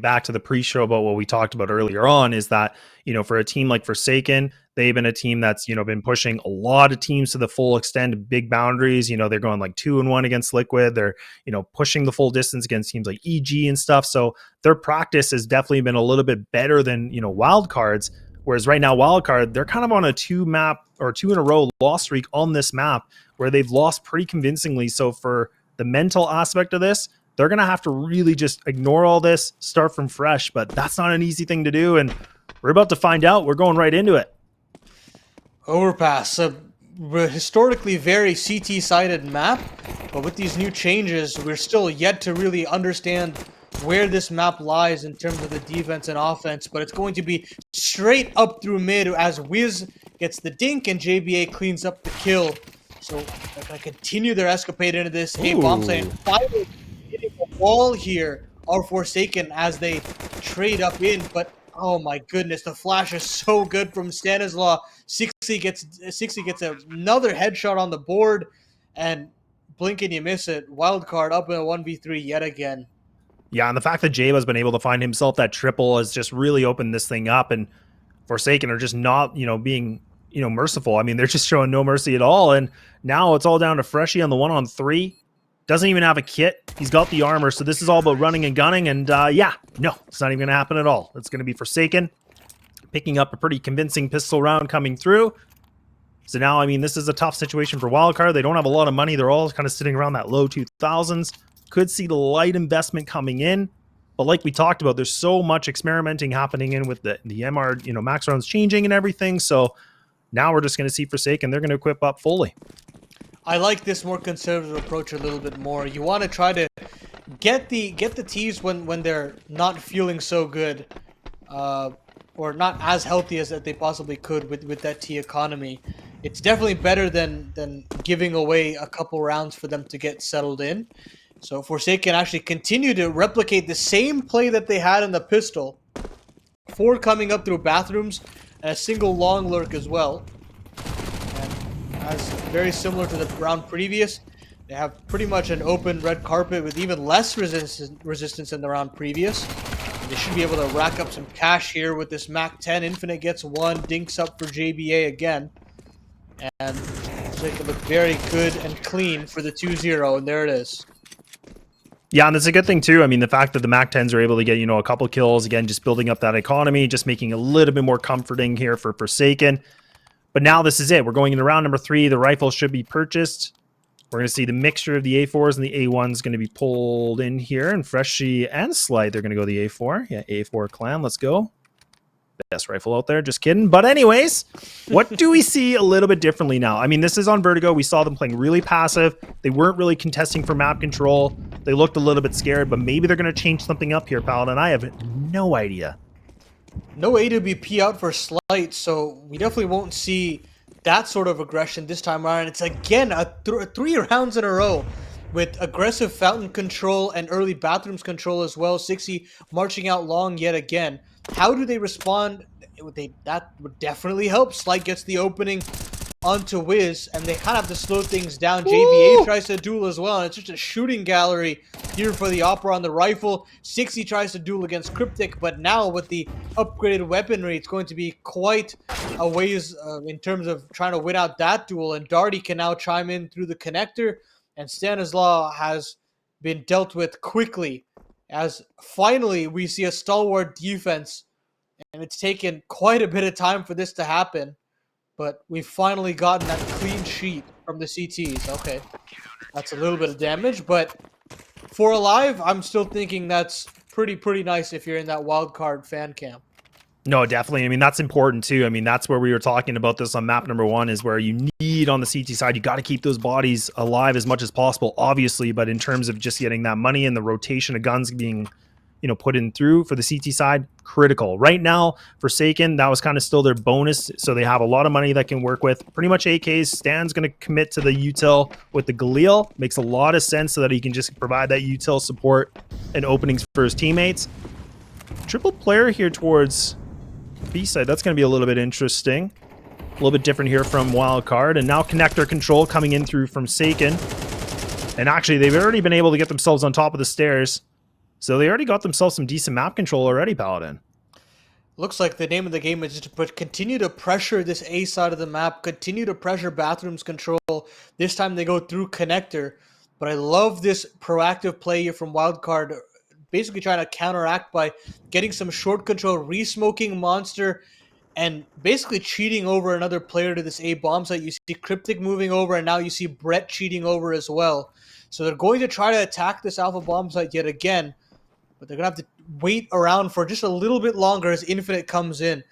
back to the pre-show about what we talked about earlier on is that, for a team like Forsaken, they've been a team that's, been pushing a lot of teams to the full extent, big boundaries. They're going like 2-1 against Liquid. They're, pushing the full distance against teams like EG and stuff. So their practice has definitely been a little bit better than, Wildcard's. Whereas right now, Wildcard, they're kind of on a 2-in-a-row loss streak on this map where they've lost pretty convincingly. So for the mental aspect of this, they're going to have to really just ignore all this, start from fresh, but that's not an easy thing to do, and we're about to find out. We're going right into it. Overpass, a historically very CT-sided map, but with these new changes, we're still yet to really understand where this map lies in terms of the defense and offense, but it's going to be straight up through mid as Wiz gets the dink and JBA cleans up the kill. So they're going to continue their escapade into this A-bomb site and finally hitting the wall here are Forsaken as they trade up in, but oh my goodness, the flash is so good from Stanislaw. 60 gets another headshot on the board, and blink and you miss it. Wildcard up in a 1v3 yet again. Yeah, and the fact that Jayba's been able to find himself that triple has just really opened this thing up, and Forsaken are just not, being, merciful. I mean, they're just showing no mercy at all, and now it's all down to Freshie on the 1-on-3. Doesn't even have a kit. He's got the armor, so this is all about running and gunning, and yeah, no, it's not even going to happen at all. It's going to be Forsaken picking up a pretty convincing pistol round coming through. So now, I mean, this is a tough situation for Wildcard. They don't have a lot of money. They're all kind of sitting around that low 2000s. Could see the light investment coming in, but like we talked about, there's so much experimenting happening in with the MR, max rounds changing and everything. So now we're just going to see Forsaken. They're going to equip up fully. I like this more conservative approach a little bit more. You want to try to get the T's when they're not feeling so good, or not as healthy as that they possibly could with that T economy. It's definitely better than giving away a couple rounds for them to get settled in. So Forsaken actually continue to replicate the same play that they had in the pistol. 4 coming up through bathrooms and a single long lurk as well. As very similar to the round previous, they have pretty much an open red carpet with even less resistance than the round previous. And they should be able to rack up some cash here with this Mac 10. Infinite gets 1, dinks up for JBA again. And so they can look very good and clean for the 2-0, and there it is. Yeah, and it's a good thing too. I mean, the fact that the Mac 10s are able to get, a couple kills, again, just building up that economy, just making it a little bit more comforting here for Forsaken. But now this is it. We're going into round number 3. The rifle should be purchased. We're going to see the mixture of the A4s and the A1s going to be pulled in here. And Freshie and Slide, they're going to go the A4. Yeah, A4 clan. Let's go. Best rifle out there. Just kidding. But anyways, what do we see a little bit differently now? I mean, this is on Vertigo. We saw them playing really passive. They weren't really contesting for map control. They looked a little bit scared, but maybe they're going to change something up here, Paladin. I have no idea. No AWP out for Slight, so we definitely won't see that sort of aggression this time around. It's again a 3 rounds in a row with aggressive fountain control and early bathrooms control as well. 60 marching out long yet again. How do they respond? That would definitely help. Slight gets the opening onto Wiz, and they kind of have to slow things down. JBA tries to duel as well, and it's just a shooting gallery here for the Opera on the rifle. 60 tries to duel against Cryptic, but now with the upgraded weaponry, it's going to be quite a ways in terms of trying to win out that duel, and Darty can now chime in through the connector, and Stanislaw has been dealt with quickly, as finally we see a stalwart defense, and it's taken quite a bit of time for this to happen. But we've finally gotten that clean sheet from the CTs. Okay, that's a little bit of damage, but for Alive, I'm still thinking that's pretty nice if you're in that Wildcard fan camp. No, definitely. I mean, that's important too. I mean, that's where we were talking about this on map number 1, is where you need on the CT side, you got to keep those bodies alive as much as possible, obviously, but in terms of just getting that money and the rotation of guns being, put in through for the CT side, critical. Right now, Forsaken, that was kind of still their bonus, so they have a lot of money that can work with. Pretty much AKs. Stan's going to commit to the util with the Galil. Makes a lot of sense so that he can just provide that util support and openings for his teammates. Triple player here towards B-side. That's going to be a little bit interesting. A little bit different here from Wildcard. And now connector control coming in through from Forsaken. And actually, they've already been able to get themselves on top of the stairs. So they already got themselves some decent map control already, Paladin. Looks like the name of the game is just to continue to pressure this A side of the map, continue to pressure Bathrooms control. This time they go through Connector. But I love this proactive play here from Wildcard, basically trying to counteract by getting some short control, re-smoking Monster, and basically cheating over another player to this A bomb site. You see Cryptic moving over, and now you see Brett cheating over as well. So they're going to try to attack this Alpha bomb site yet again, but they're going to have to wait around for just a little bit longer as Infinite comes in.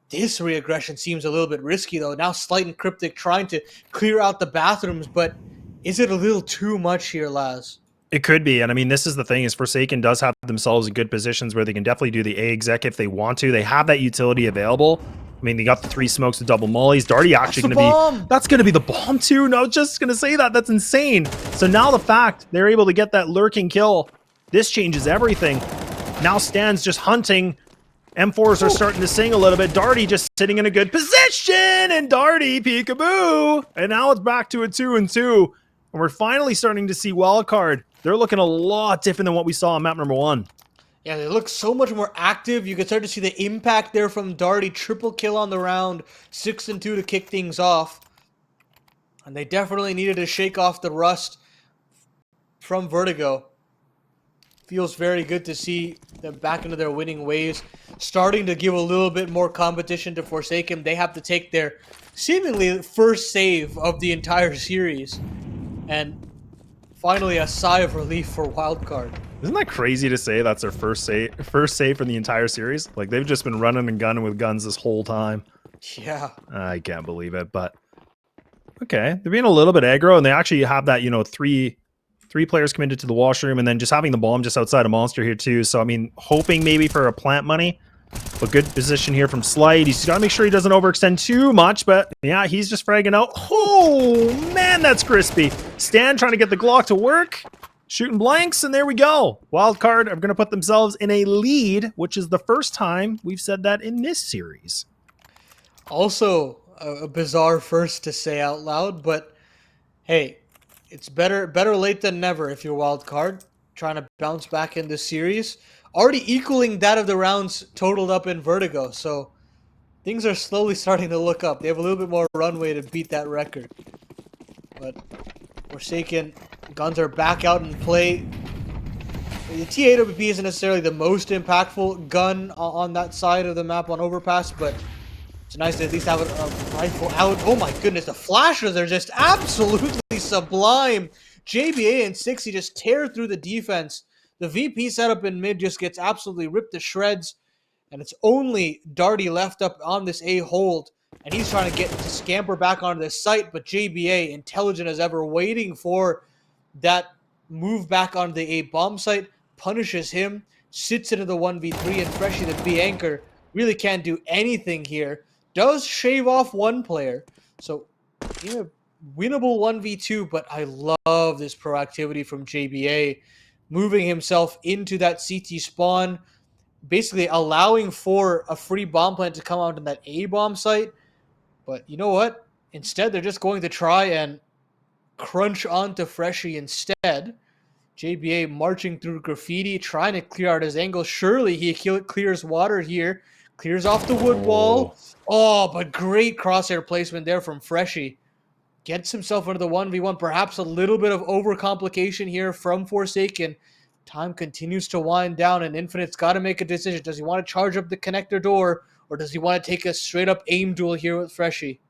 This re-aggression seems a little bit risky, though. Now Slight and Cryptic trying to clear out the Bathrooms, but is it a little too much here, Laz? It could be. And I mean, this is the thing is Forsaken does have themselves in good positions where they can definitely do the A exec if they want to. They have that utility available. I mean, they got the 3 smokes with double mollies. Darty actually going to be... That's going to be the bomb too. No, just going to say that. That's insane. So now the fact they're able to get that lurking kill, this changes everything. Now Stan's just hunting. M4s are starting to sing a little bit. Darty just sitting in a good position. And Darty, peekaboo. And now it's back to a 2-2. And we're finally starting to see Wildcard. They're looking a lot different than what we saw on map number 1. Yeah, they look so much more active. You can start to see the impact there from Darty. Triple kill on the round. 6-2 to kick things off. And they definitely needed to shake off the rust from Vertigo. Feels very good to see them back into their winning ways. Starting to give a little bit more competition to Forsaken. They have to take their seemingly first save of the entire series. And finally a sigh of relief for Wildcard. Isn't that crazy to say that's their first save for the entire series? Like, they've just been running and gunning with guns this whole time. Yeah. I can't believe it, but... Okay, they're being a little bit aggro, and they actually have that, you know, three players committed to the washroom, and then just having the bomb just outside of Monster here, too. So, I mean, hoping maybe for a plant money. But good position here from Slight. He's got to make sure he doesn't overextend too much, but yeah, he's just fragging out. Oh, man, that's crispy. Stan trying to get the Glock to work. Shooting blanks, and there we go. Wildcard are going to put themselves in a lead, which is the first time we've said that in this series. Also, a bizarre first to say out loud, but hey, it's better late than never if you're Wildcard, trying to bounce back in this series. Already equaling that of the rounds totaled up in Vertigo, so things are slowly starting to look up. They have a little bit more runway to beat that record. But Forsaken, guns are back out in play. The TAWP isn't necessarily the most impactful gun on that side of the map on Overpass, but it's nice to at least have a rifle out. Oh my goodness, the flashes are just absolutely sublime. JBA and 60 just tear through the defense. The VP setup in mid just gets absolutely ripped to shreds, and it's only Darty left up on this A hold, and he's trying to get to scamper back onto this site, but JBA, intelligent as ever, waiting for that move back onto the A bomb site, punishes him, sits into the 1v3, and Freshie, the B anchor, really can't do anything here. Does shave off one player, so in a winnable 1v2, but I love this proactivity from JBA, moving himself into that CT spawn, basically allowing for a free bomb plant to come out in that A bomb site. But you know what? Instead, they're just going to try and crunch onto Freshie instead. JBA marching through graffiti, trying to clear out his angle. Surely he clears water here. Clears off the wood wall. Oh, but great crosshair placement there from Freshie. Gets himself into the 1v1. Perhaps a little bit of overcomplication here from Forsaken. Time continues to wind down, and Infinite's got to make a decision. Does he want to charge up the connector door, or does he want to take a straight-up aim duel here with Freshie?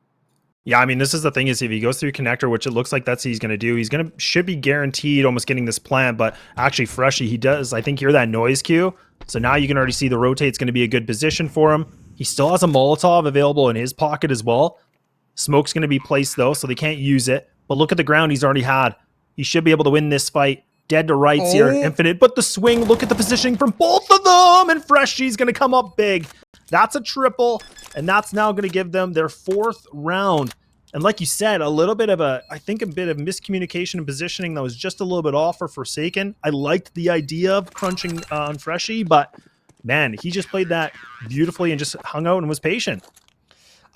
Yeah, I mean, this is the thing is if he goes through connector, which it looks like that's what he's going to do, should be guaranteed almost getting this plant, but actually Freshie, he does, I think, hear that noise cue. So now you can already see the rotate's going to be a good position for him. He still has a Molotov available in his pocket as well. Smoke's going to be placed, though, so they can't use it. But look at the ground he's already had. He should be able to win this fight. Dead to rights here, Infinite. But the swing, look at the positioning from both of them. And Freshie's going to come up big. That's a triple. And that's now going to give them their 4th round. And like you said, a little bit of I think a bit of miscommunication and positioning that was just a little bit off for Forsaken. I liked the idea of crunching on Freshie, but man, he just played that beautifully and just hung out and was patient.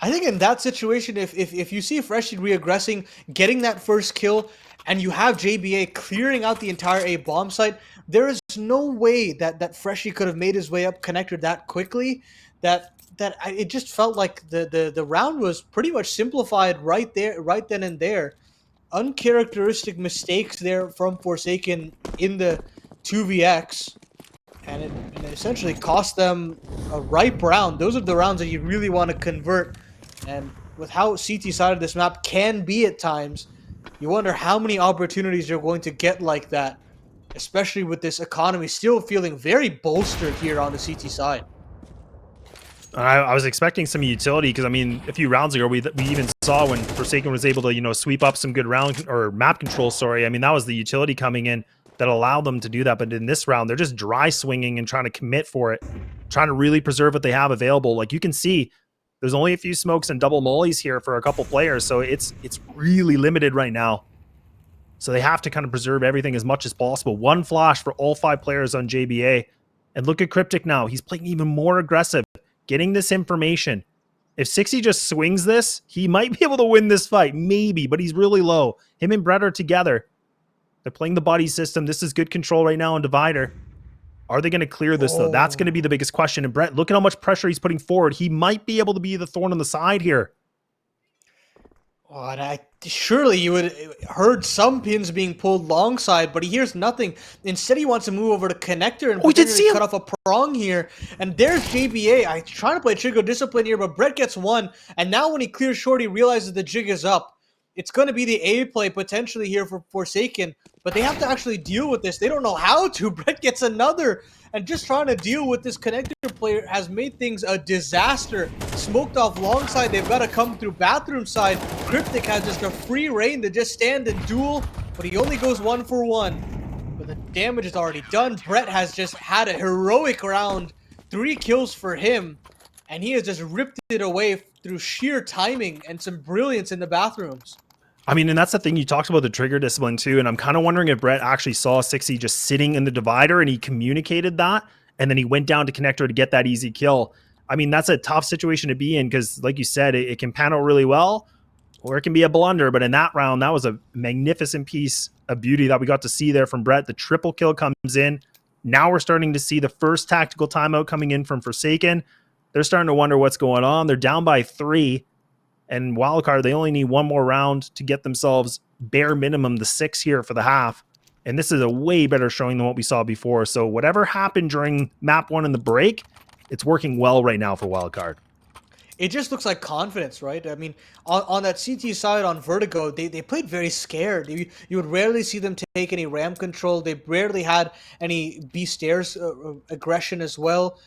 I think in that situation, if you see Freshie reaggressing, getting that first kill, and you have JBA clearing out the entire A bomb site, there is no way that freshie could have made his way up connector that quickly. It just felt like the round was pretty much simplified right there, right then and there. Uncharacteristic mistakes there from Forsaken in the 2vx, and it essentially cost them a ripe round. Those are the rounds that you really want to convert, and with how CT side of this map can be at times, you wonder how many opportunities you're going to get like that, especially with this economy still feeling very bolstered here on the CT side. I was expecting some utility because, I mean, a few rounds ago, we even saw when Forsaken was able to, sweep up some good round or map control. Sorry. I mean, that was the utility coming in that allowed them to do that. But in this round, they're just dry swinging and trying to commit for it, trying to really preserve what they have available. Like you can see, there's only a few smokes and double mollies here for a couple players. So it's really limited right now. So they have to kind of preserve everything as much as possible. One flash for all 5 players on JBA. And look at Cryptic now. He's playing even more aggressive, getting this information. If 60 just swings this, he might be able to win this fight. Maybe, but he's really low. Him and Brett are together. They're playing the buddy system. This is good control right now on Divider. Are they going to clear this, though? That's going to be the biggest question. And Brett, look at how much pressure he's putting forward. He might be able to be the thorn on the side here. Oh, and surely you would heard some pins being pulled long side, but he hears nothing. Instead, he wants to move over to connector and potentially cut off a prong here. And there's JBA. I trying to play Trigger Discipline here, but Brett gets one. And now when he clears short, he realizes the jig is up. It's going to be the A play potentially here for Forsaken, but they have to actually deal with this. They don't know how to. Brett gets another. And just trying to deal with this connector player has made things a disaster. Smoked off long side, they've got to come through bathroom side. Cryptic has just a free reign to just stand and duel, but he only goes 1 for 1. But the damage is already done. Brett has just had a heroic round. 3 kills for him, and he has just ripped it away through sheer timing and some brilliance in the bathrooms. I mean, and that's the thing, you talked about the trigger discipline too, and I'm kind of wondering if Brett actually saw 60 just sitting in the divider and he communicated that, and then he went down to connector to get that easy kill. I mean, that's a tough situation to be in because, like you said, it can panel really well, or it can be a blunder, but in that round, that was a magnificent piece of beauty that we got to see there from Brett. The triple kill comes in. Now we're starting to see the first tactical timeout coming in from Forsaken. They're starting to wonder what's going on. They're down by 3. And Wildcard, they only need one more round to get themselves bare minimum the 6 here for the half. And this is a way better showing than what we saw before. So whatever happened during map 1 in the break, it's working well right now for Wildcard. It just looks like confidence, right? I mean, on that CT side on Vertigo, they played very scared. You would rarely see them take any ram control. They rarely had any B stairs aggression as well.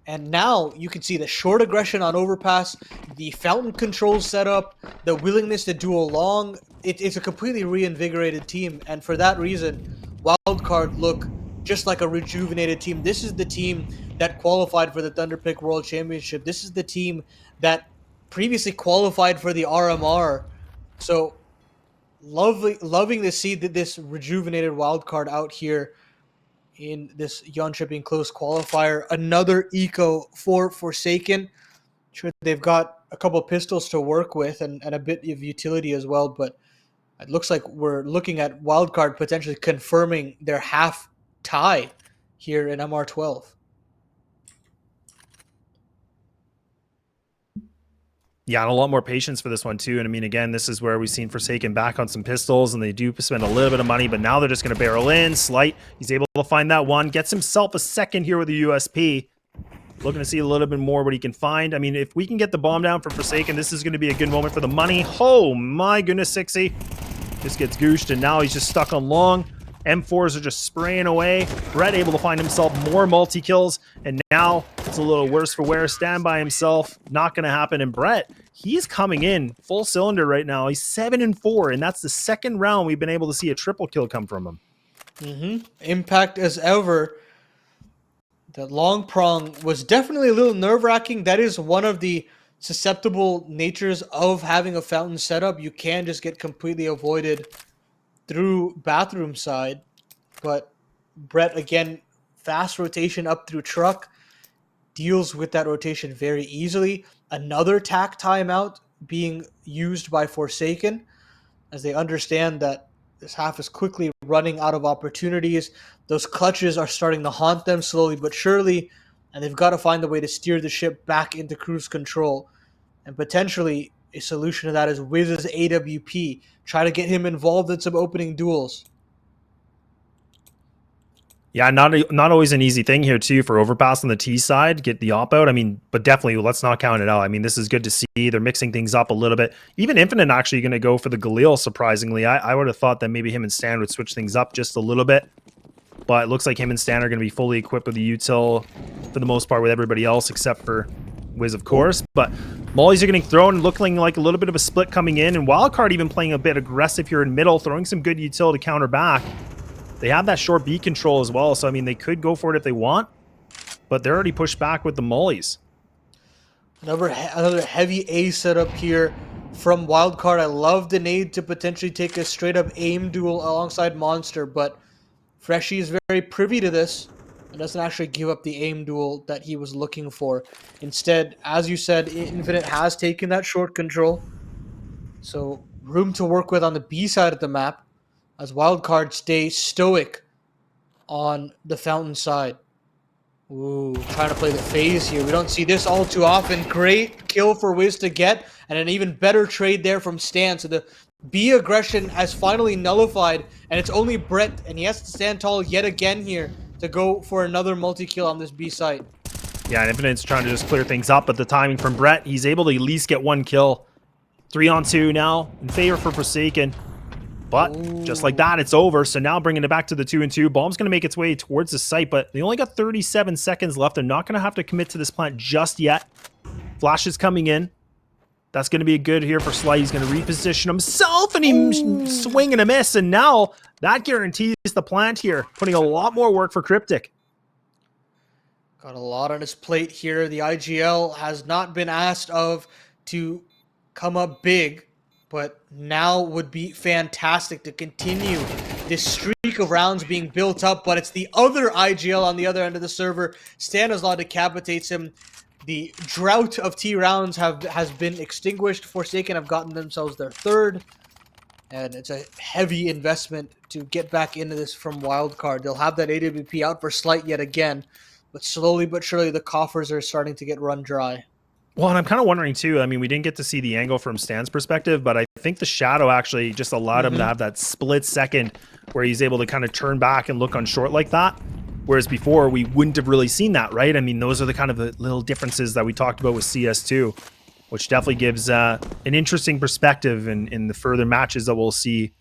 And now you can see the short aggression on Overpass, the fountain control setup, the willingness to duel long. It's a completely reinvigorated team. And for that reason, Wildcard look just like a rejuvenated team. This is the team that qualified for the Thunderpick World Championship. This is the team that previously qualified for the RMR. So loving to see this rejuvenated Wildcard out here in this Jönköping close qualifier. Another eco for Forsaken. Sure, they've got a couple of pistols to work with and a bit of utility as well, but it looks like we're looking at Wildcard potentially confirming their half tie here in MR12. Yeah, and a lot more patience for this one too. And I mean, again, this is where we've seen Forsaken back on some pistols, and they do spend a little bit of money, but now they're just going to barrel in. Slight, he's able to find that one, gets himself a second here with the USP. Looking to see a little bit more what he can find. I mean, if we can get the bomb down for Forsaken, this is going to be a good moment for the money. Oh my goodness, 60 just gets gooshed, and now he's just stuck on long. M4s are just spraying away. Brett able to find himself more multi-kills, and now it's a little worse for wear. Stand by himself. Not going to happen. And Brett, he's coming in full cylinder right now. He's 7-4, and that's the second round we've been able to see a triple kill come from him. Impact as ever. The long prong was definitely a little nerve-wracking. That is one of the susceptible natures of having a fountain setup. You can just get completely avoided through bathroom side, but Brett, again, fast rotation up through truck, deals with that rotation very easily. Another tack timeout being used by Forsaken as they understand that This half is quickly running out of opportunities. Those clutches are starting to haunt them slowly but surely, and they've got to find a way to steer the ship back into cruise control. And potentially a solution to that is Wiz's AWP. Try to get him involved in some opening duels. Yeah, not always an easy thing here too for Overpass on the T side, get the op out. I mean, but definitely let's not count it out. I mean, this is good to see. They're mixing things up a little bit. Even Infinite actually going to go for the Galil, surprisingly. I would have thought that maybe him and Stan would switch things up just a little bit. But it looks like him and Stan are going to be fully equipped with the util for the most part with everybody else except for Wiz, of course. But mollies are getting thrown, looking like a little bit of a split coming in. And Wildcard even playing a bit aggressive here in middle, throwing some good util to counter back. They have that short B control as well, so I mean, they could go for it if they want, but they're already pushed back with the mollies. Another heavy A setup here from Wildcard. I love the nade to potentially take a straight-up aim duel alongside Monster, but freshie is very privy to this and doesn't actually give up the aim duel that he was looking for. Instead, as you said, Infinite has taken that short control, so room to work with on the B side of the map, as Wildcard stays stoic on the Fountain side. Ooh, trying to play the phase here. We don't see this all too often. Great kill for Wiz to get, and an even better trade there from Stan. So the B aggression has finally nullified, and it's only Brett, and he has to stand tall yet again here to go for another multi-kill on this B site. Yeah, and Infinite's trying to just clear things up, but the timing from Brett, he's able to at least get one kill. 3-on-2 now, in favor for Forsaken. But just like that, it's over. So now bringing it back to the 2-and-2. Bomb's going to make its way towards the site, but they only got 37 seconds left. They're not going to have to commit to this plant just yet. Flash is coming in. That's going to be good here for Sly. He's going to reposition himself, and he's swing and a miss. And now that guarantees the plant here, putting a lot more work for Cryptic. Got a lot on his plate here. The IGL has not been asked of to come up big, but now would be fantastic to continue this streak of rounds being built up. But it's the other IGL on the other end of the server. Stanislaw decapitates him. The drought of T rounds has been extinguished. Forsaken have gotten themselves their third. And it's a heavy investment to get back into this from Wildcard. They'll have that AWP out for Slight yet again. But slowly but surely the coffers are starting to get run dry. Well, and I'm kind of wondering too, I mean, we didn't get to see the angle from Stan's perspective, but I think the shadow actually just allowed him to have that split second where he's able to kind of turn back and look on short like that. Whereas before, we wouldn't have really seen that, right? I mean, those are the kind of the little differences that we talked about with CS2, which definitely gives an interesting perspective in the further matches that we'll see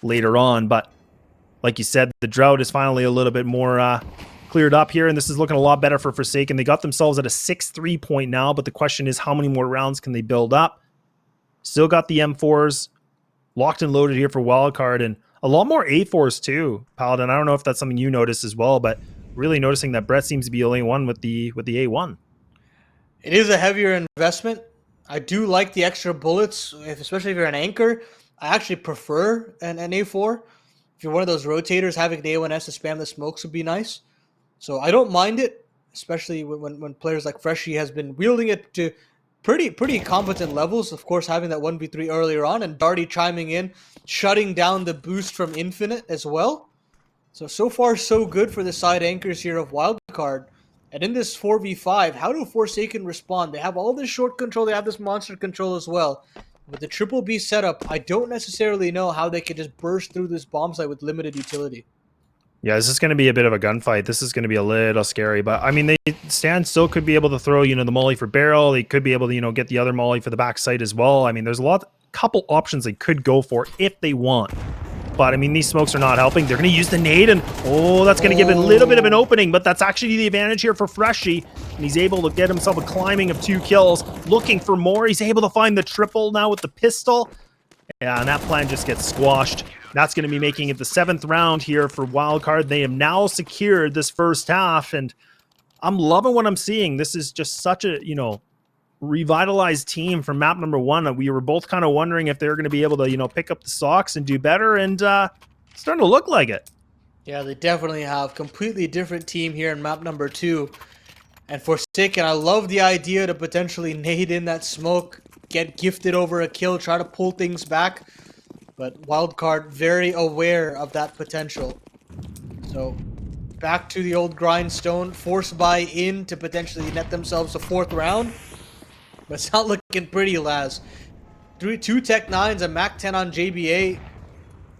later on. But like you said, the drought is finally a little bit more cleared up here, and this is looking a lot better for Forsaken. They got themselves at a 6-3 point now, but the question is how many more rounds can they build up? Still got the M4s locked and loaded here for Wildcard, and a lot more A4s too, Paladin. I don't know if that's something you noticed as well, but really noticing that Brett seems to be the only one with the A1. It is a heavier investment. I do like the extra bullets, especially if you're an anchor. I actually prefer an A4. If you're one of those rotators, having the A1S to spam the smokes would be nice. So I don't mind it, especially when players like Freshie has been wielding it to pretty competent levels. Of course, having that 1v3 earlier on, and Darty chiming in, shutting down the boost from Infinite as well. So far, so good for the side anchors here of Wildcard. And in this 4v5, how do Forsaken respond? They have all this short control, they have this monster control as well. With the triple B setup, I don't necessarily know how they could just burst through this bomb site with limited utility. Yeah, this is going to be a bit of a gunfight. This is going to be a little scary, but I mean, Stan still could be able to throw, the molly for barrel. They could be able to, get the other molly for the back site as well. I mean, there's couple options they could go for if they want. But I mean, these smokes are not helping. They're going to use the nade, and that's going to give it a little bit of an opening, but that's actually the advantage here for Freshie. And he's able to get himself a climbing of 2 kills, looking for more. He's able to find the triple now with the pistol. Yeah, and that plan just gets squashed. That's going to be making it the 7th round here for Wildcard. They have now secured this first half, and I'm loving what I'm seeing. This is just such a, revitalized team from map number 1. We were both kind of wondering if they were going to be able to, pick up the socks and do better, and it's starting to look like it. Yeah, they definitely have. Completely different team here in map number 2. And Forsaken, I love the idea to potentially nade in that smoke, get gifted over a kill, try to pull things back. But Wildcard very aware of that potential. So back to the old grindstone, force buy in to potentially net themselves a 4th round. But it's not looking pretty, Laz. 2 Tech 9s, a Mac 10 on JBA.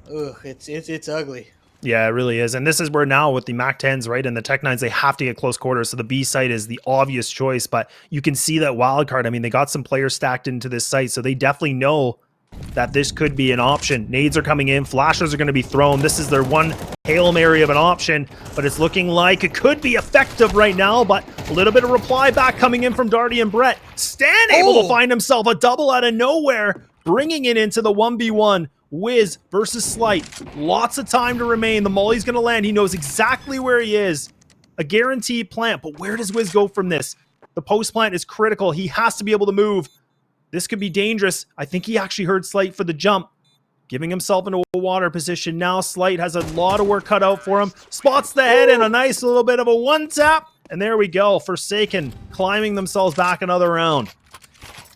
Ugh, it's ugly. Yeah, it really is. And this is where now with the Mac 10s, right, and the Tech 9s, they have to get close quarters. So the B site is the obvious choice. But you can see that Wildcard, I mean, they got some players stacked into this site. So they definitely know that this could be an option. Nades are coming in. Flashers are going to be thrown. This is their one Hail Mary of an option. But it's looking like it could be effective right now. But a little bit of reply back coming in from Darty and Brett. Stan able to find himself a double out of nowhere, bringing it into the 1v1. Wiz versus Slight. Lots of time to remain. The molly's going to land. He knows exactly where he is. A guaranteed plant. But where does Wiz go from this? The post plant is critical. He has to be able to move. This could be dangerous. I think he actually heard Slight for the jump. Giving himself into a water position. Now Slight has a lot of work cut out for him. Spots the head and a nice little bit of a one tap. And there we go. Forsaken climbing themselves back another round.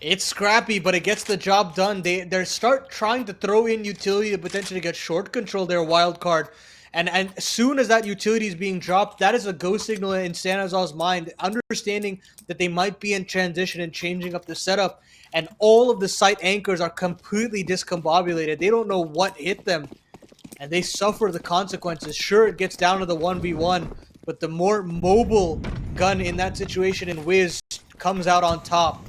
It's scrappy, but it gets the job done. They start trying to throw in utility to potentially get short control their Wildcard. And as soon as that utility is being dropped, that is a go signal in Stanislaw's mind, understanding that they might be in transition and changing up the setup. And all of the site anchors are completely discombobulated. They don't know what hit them. And they suffer the consequences. Sure, it gets down to the 1v1, but the more mobile gun in that situation in Wiz comes out on top.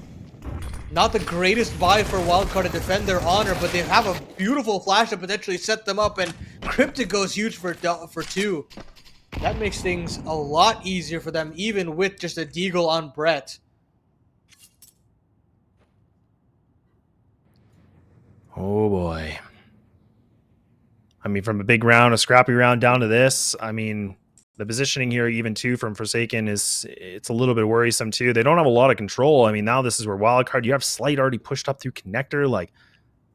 Not the greatest buy for Wildcard to defend their honor, but they have a beautiful flash to potentially set them up, and Cryptic goes huge for 2. That makes things a lot easier for them, even with just a deagle on Brett. Oh boy. I mean, from a big round, a scrappy round down to this, I mean, the positioning here, even too, from Forsaken it's a little bit worrisome too. They don't have a lot of control. I mean, now this is where Wildcard, you have Slight already pushed up through connector. Like,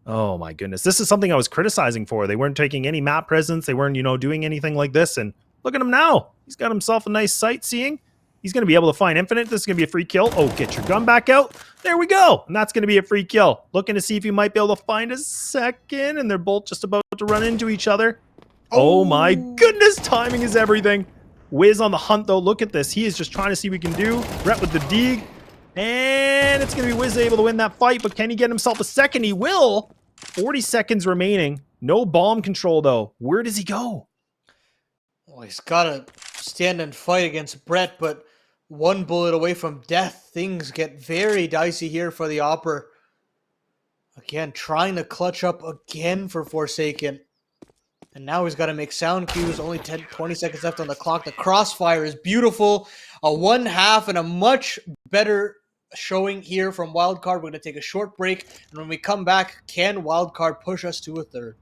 oh my goodness. This is something I was criticizing for. They weren't taking any map presence. They weren't, doing anything like this. And look at him now. He's got himself a nice sightseeing. He's going to be able to find Infinite. This is going to be a free kill. Oh, get your gun back out. There we go. And that's going to be a free kill. Looking to see if he might be able to find a second. And they're both just about to run into each other. Oh my goodness. Timing is everything. Wiz on the hunt, though. Look at this. He is just trying to see what he can do. Brett with the dig. And it's going to be Wiz able to win that fight. But can he get himself a second? He will. 40 seconds remaining. No bomb control, though. Where does he go? Well, he's got to stand and fight against Brett, but one bullet away from death. Things get very dicey here for the Opper. Again, trying to clutch up again for Forsaken. And now he's got to make sound cues. Only 20 seconds left on the clock. The crossfire is beautiful. A 1/2 and a much better showing here from Wildcard. We're going to take a short break. And when we come back, can Wildcard push us to a 3rd?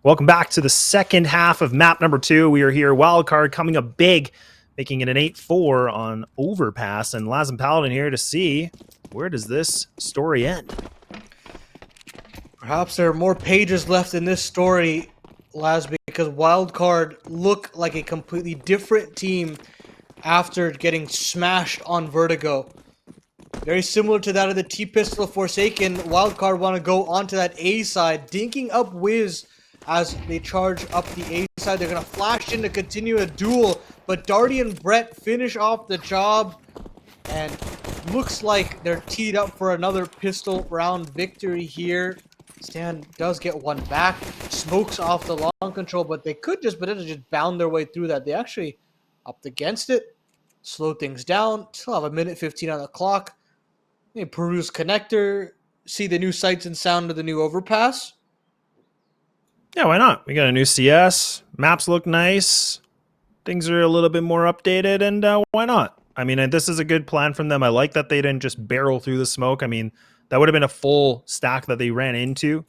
Welcome back to the second half of map number 2. We are here, Wildcard coming up big, making it an 8-4 on Overpass. And Laz and Paladin here to see where does this story end. Perhaps there are more pages left in this story, Laz, because Wildcard look like a completely different team after getting smashed on Vertigo. Very similar to that of the T-Pistol of Forsaken, Wildcard want to go onto that A side, dinking up Wiz as they charge up the A side. They're going to flash in to continue a duel, but Darty and Brett finish off the job, and looks like they're teed up for another pistol round victory here. Stan does get one back, smokes off the long control, but they could just potentially just bound their way through that. They actually upped against it, slowed things down, still have a minute 15 on the clock. They peruse connector, see the new sights and sound of the new Overpass. Yeah, why not? We got a new CS. Maps look nice. Things are a little bit more updated, and why not? I mean, this is a good plan from them. I like that they didn't just barrel through the smoke. I mean, that would have been a full stack that they ran into.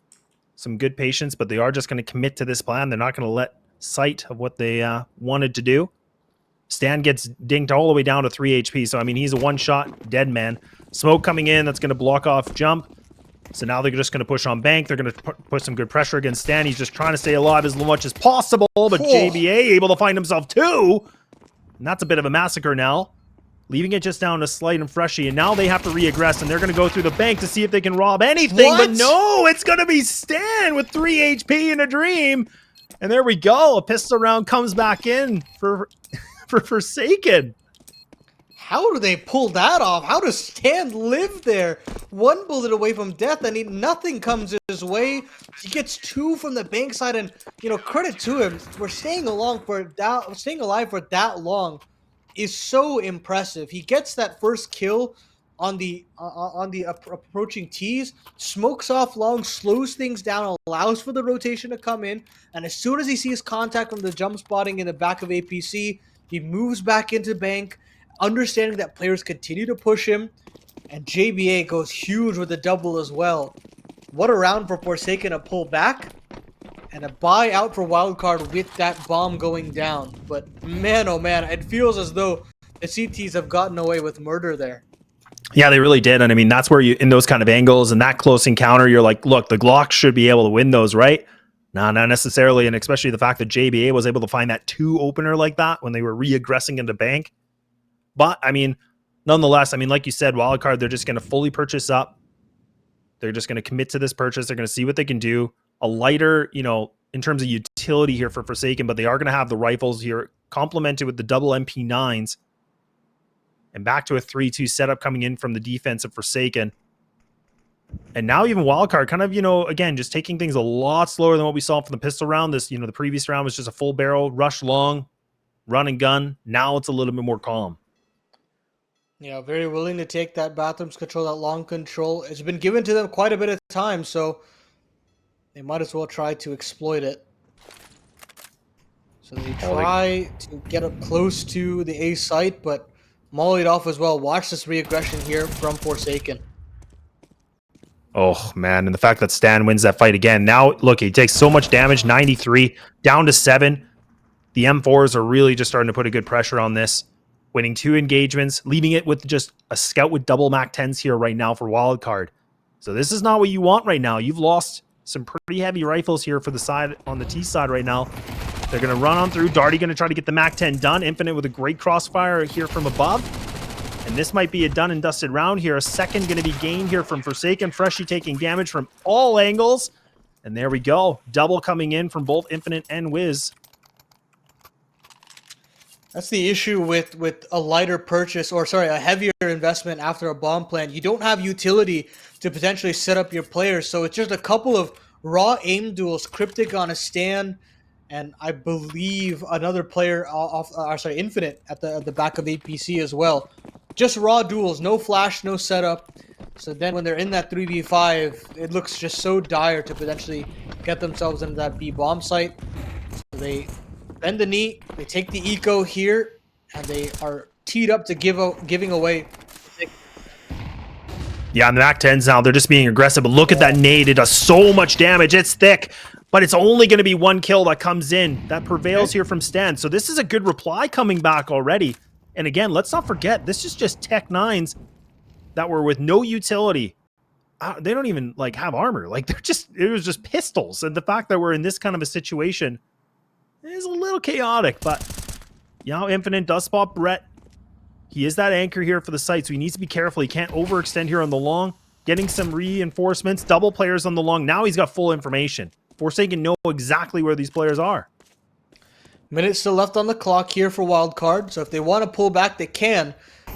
Some good patience, but they are just going to commit to this plan. They're not going to let sight of what they wanted to do. Stan gets dinked all the way down to 3 HP, so I mean, he's a one-shot dead man. Smoke coming in, that's going to block off jump. So now they're just going to push on bank. They're going to put some good pressure against Stan. He's just trying to stay alive as much as possible, but JBA able to find himself two. And that's a bit of a massacre now. Leaving it just down to Slight and Freshie, and now they have to re-aggress, and they're going to go through the bank to see if they can rob anything. What? But no, it's going to be Stan with 3 HP in a dream. And there we go. A pistol round comes back in for Forsaken. How do they pull that off? How does Stan live there? One bullet away from death, and nothing comes his way. He gets 2 from the bank side, and you know, credit to him for staying alive for that long is so impressive. He gets that first kill on the approaching tees, smokes off long, slows things down, allows for the rotation to come in, and as soon as he sees contact from the jump spotting in the back of APC, he moves back into bank, understanding that players continue to push him, and JBA goes huge with the double as well. What a round for Forsaken to pull back, and a buy out for Wildcard with that bomb going down. But man, oh man, it feels as though the CTs have gotten away with murder there. Yeah, they really did. And I mean, that's where you, in those kind of angles and that close encounter, you're like, look, the Glock should be able to win those, right? No, not necessarily. And especially the fact that JBA was able to find that 2 opener like that when they were re-aggressing into bank. But I mean, nonetheless, I mean, like you said, Wildcard, they're just going to fully purchase up. They're just going to commit to this purchase. They're going to see what they can do. A lighter, you know, in terms of utility here for Forsaken, but they are going to have the rifles here complemented with the double MP9s. And back to a 3-2 setup coming in from the defense of Forsaken. And now even Wildcard kind of, you know, again, just taking things a lot slower than what we saw from the pistol round. This, you know, the previous round was just a full barrel, rush long, run and gun. Now it's a little bit more calm. Yeah, very willing to take that bathrooms control, that long control. It's been given to them quite a bit of time, so they might as well try to exploit it. So they try to get up close to the A site, but mollied off as well. Watch this re-aggression here from Forsaken. Oh, man. And the fact that Stan wins that fight again. Now, look, he takes so much damage, 93, down to 7. The M4s are really just starting to put a good pressure on this. Winning 2 engagements, leaving it with just a scout with double MAC-10s here right now for Wildcard. So this is not what you want right now. You've lost some pretty heavy rifles here for the side on the T side right now. They're going to run on through. Darty going to try to get the MAC-10 done. Infinite with a great crossfire here from above. And this might be a done and dusted round here. A second going to be gained here from Forsaken. Freshie taking damage from all angles. And there we go. Double coming in from both Infinite and Wiz. That's the issue with a lighter purchase, or sorry, a heavier investment after a bomb plant. You don't have utility to potentially set up your players, so it's just a couple of raw aim duels, Cryptic on a stand, and I believe another player Infinite at the back of APC as well. Just raw duels, no flash, no setup. So then when they're in that 3v5, it looks just so dire to potentially get themselves into that B bomb site. So they bend the knee, they take the eco here, and they are teed up to giving away. Yeah, and the MAC-10s now, they're just being aggressive, but look at that nade. It does so much damage. It's thick. but it's only going to be one kill that comes in, that prevails here from Stan. So this is a good reply coming back already. And again, let's not forget, this is just Tech 9s that were with no utility. They don't even like have armor. Like it was just pistols. And the fact that we're in this kind of a situation is a little chaotic, but Infinite does spot Brett. He is that anchor here for the site, so he needs to be careful. He can't overextend here on the long. Getting some reinforcements, double players on the long. Now he's got full information. Forsaken know exactly where these players are. Minutes still left on the clock here for Wildcard, so if they want to pull back, they can,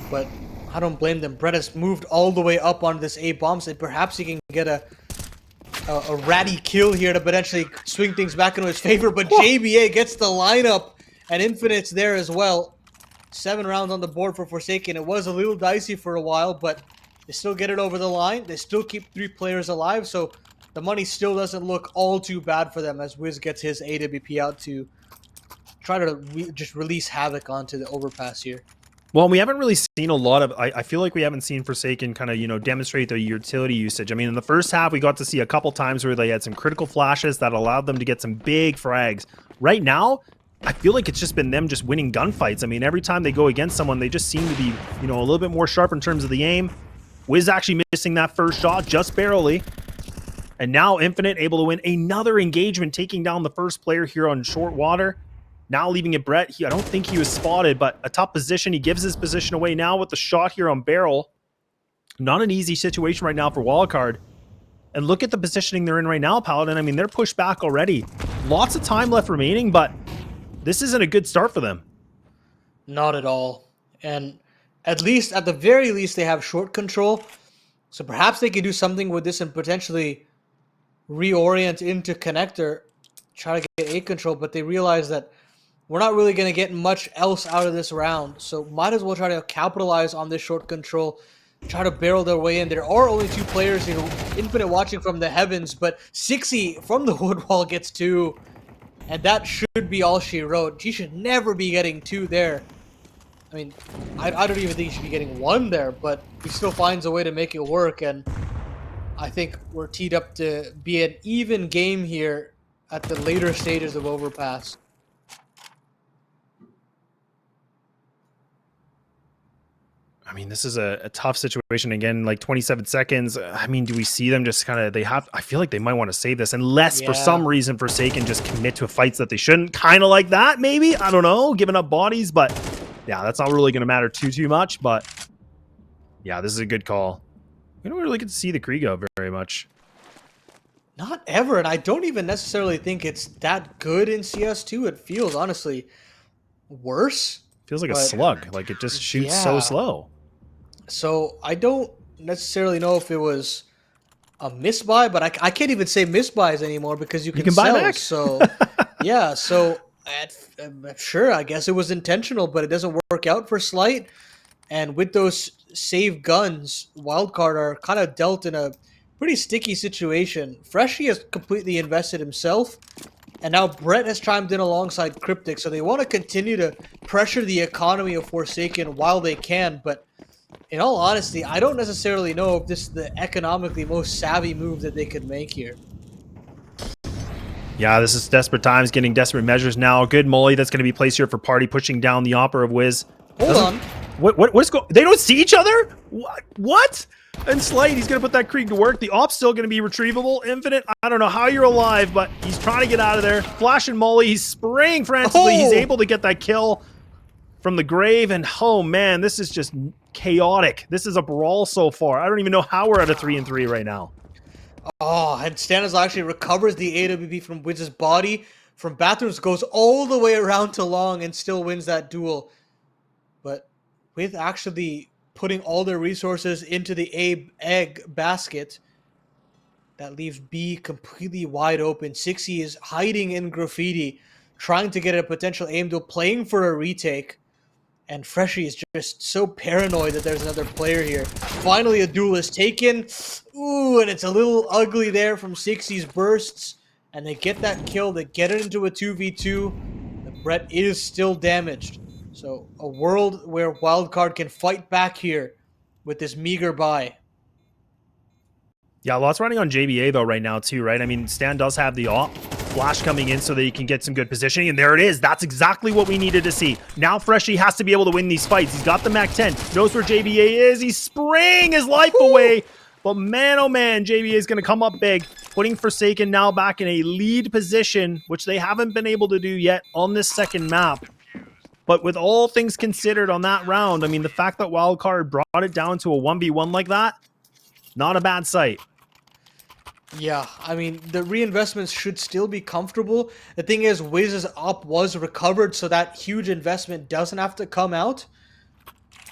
but I don't blame them. Brett has moved all the way up on this A bomb, so perhaps he can get a ratty kill here to potentially swing things back into his favor, but JBA gets the lineup, and Infinite's there as well. 7 rounds on the board for Forsaken. It was a little dicey for a while, but they still get it over the line. They still keep 3 players alive, so the money still doesn't look all too bad for them as Wiz gets his AWP out to try to just release havoc onto the overpass here. Well, we haven't really seen a lot of... I feel like we haven't seen Forsaken kind of, demonstrate their utility usage. I mean, in the first half, we got to see a couple times where they had some critical flashes that allowed them to get some big frags. Right now, I feel like it's just been them just winning gunfights. I mean, every time they go against someone, they just seem to be, a little bit more sharp in terms of the aim. Wiz actually missing that first shot just barely. And now Infinite able to win another engagement, taking down the first player here on short water. Now leaving it Brett. I don't think he was spotted, but a tough position. He gives his position away now with the shot here on Barrel. Not an easy situation right now for Wildcard. And look at the positioning they're in right now, Paladin. I mean, they're pushed back already. Lots of time left remaining, but this isn't a good start for them. Not at all. And at the very least, they have short control. So perhaps they could do something with this and potentially reorient into connector, try to get A control, but they realize that we're not really going to get much else out of this round. So might as well try to capitalize on this short control, try to barrel their way in. There are only 2 players, Infinite watching from the heavens, but Sixy from the wood wall gets 2. And that should be all she wrote. She should never be getting 2 there. I mean, I don't even think he should be getting 1 there, but he still finds a way to make it work. And I think we're teed up to be an even game here at the later stages of Overpass. I mean, this is a tough situation. Again, like 27 seconds. I mean, do we see them just kind of... I feel like they might want to save this unless for some reason Forsaken just commit to fights that they shouldn't. Kind of like that, maybe? I don't know. Giving up bodies, but yeah, that's not really going to matter too much. But yeah, this is a good call. We don't really get to see the Kriego very much. Not ever, and I don't even necessarily think it's that good in CS2. It feels, honestly, worse. Feels like a slug. Like, it just shoots so slow. So I don't necessarily know if it was a misbuy, but I can't even say misbuys anymore because you can buy sell. back. So yeah, so sure, I guess it was intentional, but it doesn't work out for Slight. And with those save guns, Wildcard are kind of dealt in a pretty sticky situation. Freshie has completely invested himself, and now Brett has chimed in alongside Cryptic, so they want to continue to pressure the economy of Forsaken while they can, but in all honesty, I don't necessarily know if this is the economically most savvy move that they could make here. Yeah, this is desperate times, getting desperate measures now. Good molly that's going to be placed here for Party, pushing down the Opera of Wiz. Hold on. What is going... They don't see each other? What? And Slade, he's going to put that Krieg to work. The op's still going to be retrievable. Infinite, I don't know how you're alive, but he's trying to get out of there. Flash and molly, he's spraying frantically. He's able to get that kill from the grave. And oh man, this is just chaotic. This is a brawl so far. I don't even know how we're at a 3-3 right now. Oh, and Stanislaw actually recovers the AWP from Wiz's body. From Bathrooms, goes all the way around to long and still wins that duel. But with actually putting all their resources into the A egg basket, that leaves B completely wide open. Sixy is hiding in graffiti, trying to get a potential aim duel, playing for a retake. And Freshie is just so paranoid that there's another player here. Finally, a duel is taken. Ooh, and it's a little ugly there from Sixy's bursts. And they get that kill. They get it into a 2v2. The Brett is still damaged. So a world where Wildcard can fight back here with this meager buy. Yeah, lots running on JBA though right now too, right? I mean, Stan does have the op. Flash coming in so that he can get some good positioning, and there it is. That's exactly what we needed to see. Now Freshie has to be able to win these fights. He's got the MAC-10, knows where JBA is. He's spraying his life away. But man, oh man, JBA is going to come up big, putting Forsaken now back in a lead position, which they haven't been able to do yet on this second map. But with all things considered on that round, I mean, the fact that Wildcard brought it down to a 1v1 like that, not a bad sight. Yeah, I mean, the reinvestments should still be comfortable. The thing is, Wiz's op was recovered, so that huge investment doesn't have to come out.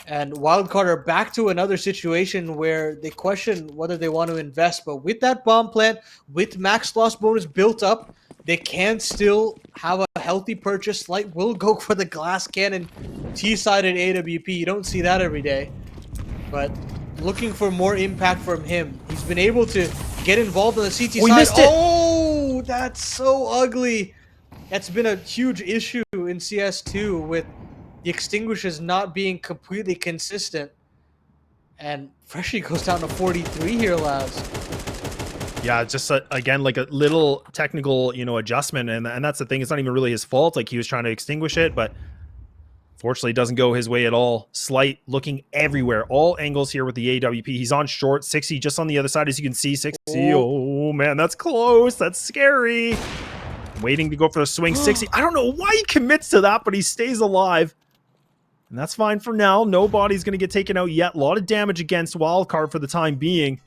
And Wildcard are back to another situation where they question whether they want to invest. But with that bomb plant, with max loss bonus built up, they can still have a healthy purchase. Slight will go for the glass cannon T-sided AWP. You don't see that every day. But looking for more impact from him. He's been able to get involved on the CT side. Missed it. Oh, that's so ugly. That's been a huge issue in CS2 with the extinguishers not being completely consistent. And Freshie goes down to 43 here, lads. Yeah, just again, like a little technical, adjustment. And that's the thing. It's not even really his fault. Like, he was trying to extinguish it, but fortunately, it doesn't go his way at all. Slight looking everywhere. All angles here with the AWP. He's on short. 60 just on the other side, as you can see. 60. Oh, man, that's close. That's scary. Waiting to go for the swing. 60. I don't know why he commits to that, but he stays alive. And that's fine for now. Nobody's going to get taken out yet. A lot of damage against Wildcard for the time being.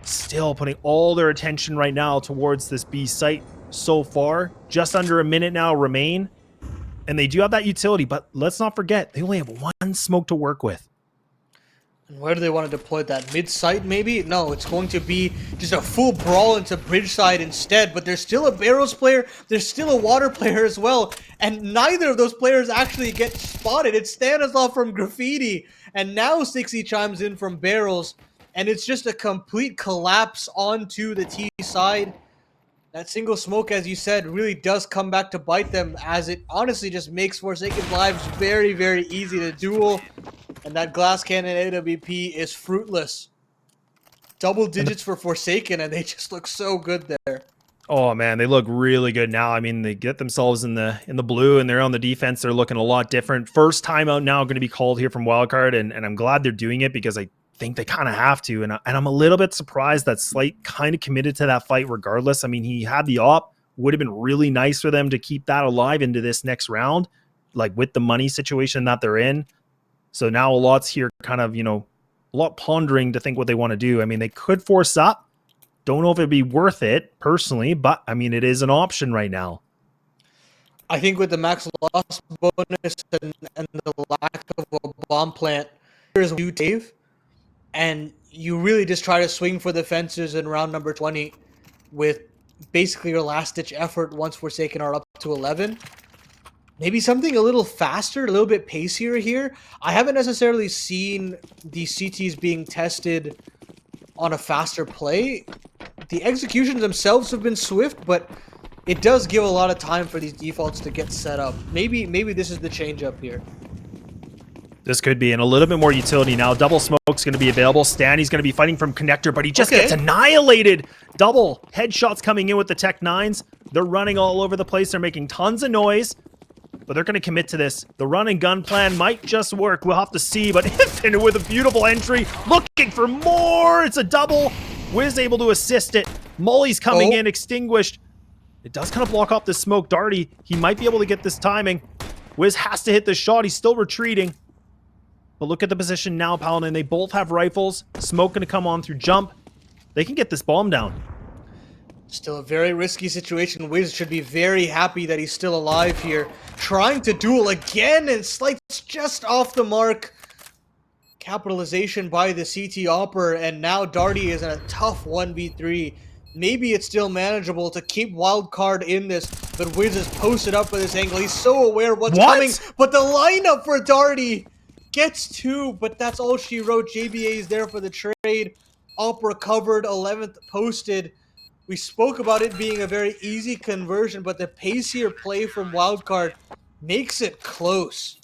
Still putting all their attention right now towards this B site so far. Just under a minute now remain. And they do have that utility, but let's not forget, they only have one smoke to work with. And where do they want to deploy that? Mid-site, maybe? No, it's going to be just a full brawl into bridge side instead. But there's still a Barrels player. There's still a Water player as well. And neither of those players actually get spotted. It's Stanislaw from Graffiti. And now 60 chimes in from Barrels. And it's just a complete collapse onto the T side. That single smoke, as you said, really does come back to bite them, as it honestly just makes Forsaken's lives very, very easy to duel. And that glass cannon AWP is fruitless. Double digits for Forsaken, and they just look so good there. Oh man, they look really good now. I mean, they get themselves in the blue, and they're on the defense. They're looking a lot different. First timeout now going to be called here from Wildcard, and I'm glad they're doing it because I think they kind of have to. And I'm a little bit surprised that Slight kind of committed to that fight regardless. I mean, he had the op. Would have been really nice for them to keep that alive into this next round, like with the money situation that they're in. So now a lot's here kind of, a lot pondering to think what they want to do. I mean, they could force up. Don't know if it'd be worth it personally, but I mean, it is an option right now. I think with the max loss bonus and the lack of a bomb plant, there's a Dave, and you really just try to swing for the fences in round number 20 with basically your last-ditch effort once Forsaken are up to 11. Maybe something a little faster, a little bit pacier here. I haven't necessarily seen the CTs being tested on a faster play. The executions themselves have been swift, but it does give a lot of time for these defaults to get set up. Maybe this is the change up here. This could be, and a little bit more utility now. Double smoke's going to be available. Stanny's going to be fighting from connector, but he just gets annihilated. Double headshots coming in with the Tech 9s. They're running all over the place. They're making tons of noise, but they're going to commit to this. The run and gun plan might just work. We'll have to see, but Infinite with a beautiful entry, looking for more. It's a double. Wiz able to assist it. Molly's coming in, extinguished. It does kind of block off the smoke. Darty, he might be able to get this timing. Wiz has to hit the shot. He's still retreating. But look at the position now, Paladin. They both have rifles. Smoke going to come on through jump. They can get this bomb down. Still a very risky situation. Wiz should be very happy that he's still alive here. Trying to duel again, and Slight's just off the mark. Capitalization by the CT Opper, and now Darty is in a tough 1v3. Maybe it's still manageable to keep Wildcard in this, but Wiz is posted up with this angle. He's so aware of what's coming, but the lineup for Darty gets two, but that's all she wrote. JBA is there for the trade. Op recovered, 11th posted. We spoke about it being a very easy conversion, but the pacier play from Wildcard makes it close.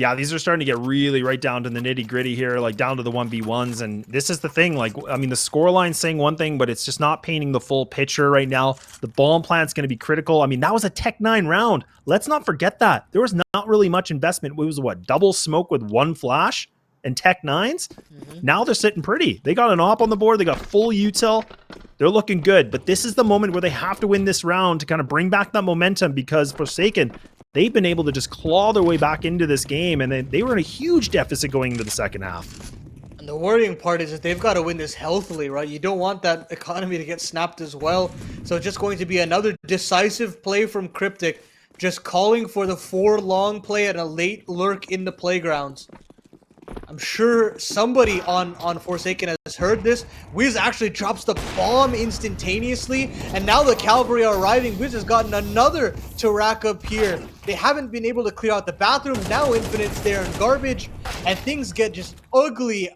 Yeah, these are starting to get really right down to the nitty gritty here, like down to the 1v1s. And this is the thing, like, I mean, the scoreline's saying one thing, but it's just not painting the full picture right now. The bomb plant's going to be critical. I mean, that was a Tech 9 round. Let's not forget that. There was not really much investment. It was what, double smoke with one flash and Tech 9s? Now they're sitting pretty. They got an op on the board. They got full util. They're looking good. But this is the moment where they have to win this round to kind of bring back that momentum, because Forsaken, they've been able to just claw their way back into this game, and they were in a huge deficit going into the second half. And the worrying part is that they've got to win this healthily, right? You don't want that economy to get snapped as well. So it's just going to be another decisive play from Cryptic, just calling for the 4 long play and a late lurk in the playgrounds. I'm sure somebody on Forsaken has heard this. Wiz actually drops the bomb instantaneously, and now the cavalry are arriving. Wiz has gotten another to rack up here. They haven't been able to clear out the bathrooms. Now Infinite's there in garbage, and things get just ugly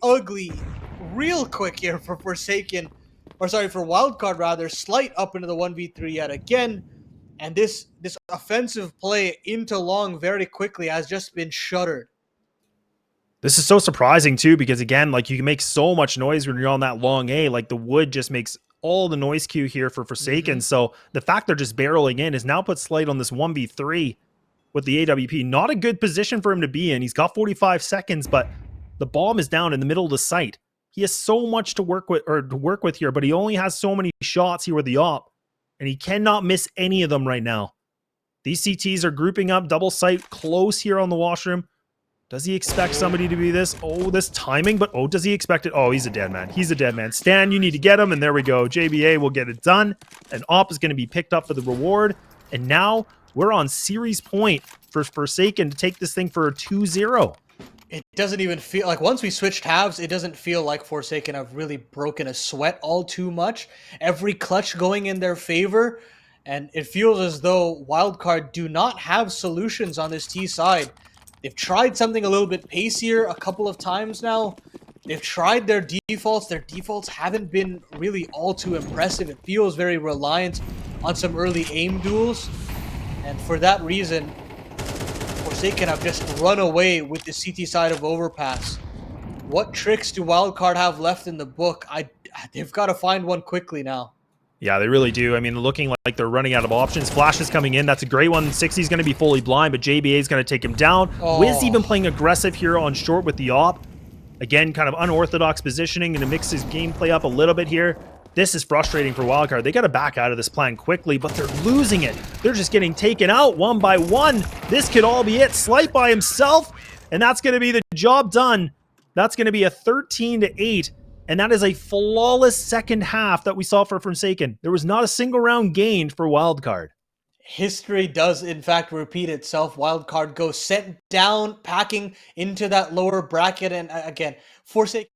real quick here for Forsaken. Or sorry, for Wildcard rather. Slight up into the 1v3 yet again. And this offensive play into long very quickly has just been shuttered. This is so surprising too, because again, like, you can make so much noise when you're on that long A. Like, the wood just makes all the noise cue here for Forsaken. So the fact they're just barreling in has now put Slight on this 1v3 with the AWP. Not a good position for him to be in. He's got 45 seconds, but the bomb is down in the middle of the site. He has so much to work with here, but he only has so many shots here with the op, and he cannot miss any of them right now. These CTs are grouping up, double site close here on the washroom. Does he expect somebody to be this? Oh, this timing, but oh, does he expect it? Oh, he's a dead man. He's a dead man. Stan, you need to get him, and there we go. JBA will get it done. And op is going to be picked up for the reward. And now we're on series point for Forsaken to take this thing for a 2-0. It doesn't even feel like, once we switched halves, it doesn't feel like Forsaken have really broken a sweat all too much. Every clutch going in their favor, and it feels as though Wildcard do not have solutions on this T side. They've tried something a little bit pacier a couple of times now. They've tried their defaults. Their defaults haven't been really all too impressive. It feels very reliant on some early aim duels. And for that reason, Forsaken have just run away with the CT side of Overpass. What tricks do Wildcard have left in the book? They've got to find one quickly now. Yeah, they really do. I mean, looking like they're running out of options. Flash is coming in. That's a great one. 60's going to be fully blind, but JBA is going to take him down. Wiz even playing aggressive here on short with the op. Again, kind of unorthodox positioning, and to mix his gameplay up a little bit here. This is frustrating for Wildcard. They got to back out of this plan quickly, but they're losing it. They're just getting taken out one by one. This could all be it. Slight by himself, and that's going to be the job done. That's going to be a 13-8. And that is a flawless second half that we saw for Forsaken. There was not a single round gained for Wildcard. History does, in fact, repeat itself. Wildcard goes sent down, packing into that lower bracket. And again, Forsaken